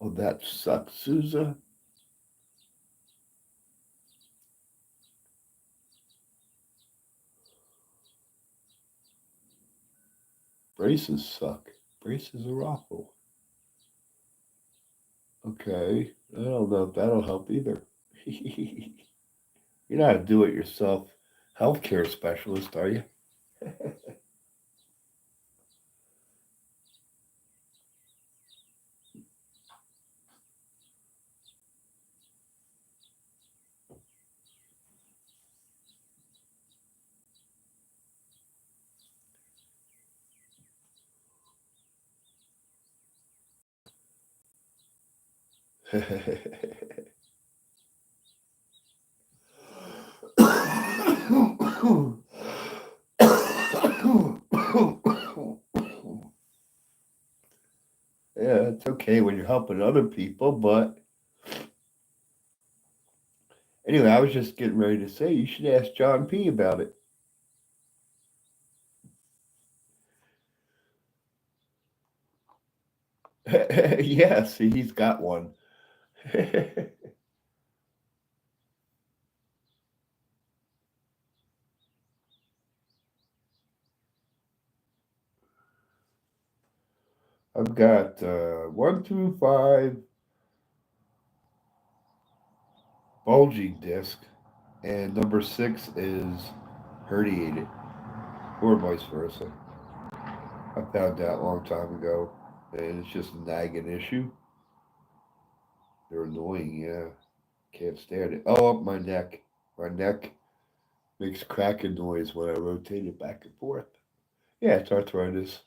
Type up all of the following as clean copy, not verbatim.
Oh, that sucks, Sousa. Braces suck. Braces are awful. Okay. I don't know if that'll help either. You're not a do it yourself healthcare specialist, are you? Yeah, it's okay when you're helping other people, but anyway, I was just getting ready to say you should ask John P about it. Yes, he's got one. I've got 1 through 5 bulging disc, and number 6 is herniated, or vice versa. I found that a long time ago, and it's just a nagging issue. They're annoying, yeah. Can't stand it. Oh, up my neck. My neck makes cracking noise when I rotate it back and forth. Yeah, it's arthritis.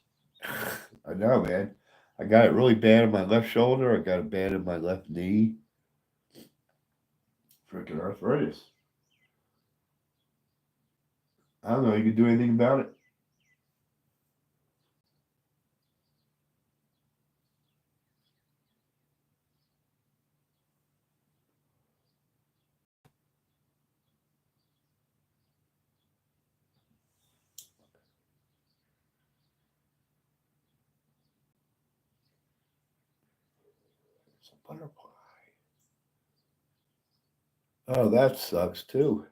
I know, man. I got it really bad in my left shoulder. I got it bad in my left knee. Freaking arthritis. I don't know. You can do anything about it. It's a butterfly. Oh, that sucks too.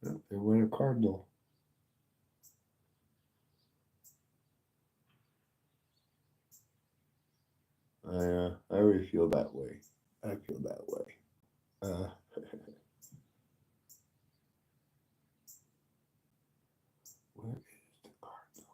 Whew. They went a cardinal. I already feel that way. I feel that way. Uh, where is the cardinal?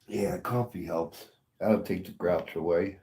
Yeah, coffee helps. That'll take the grouch away.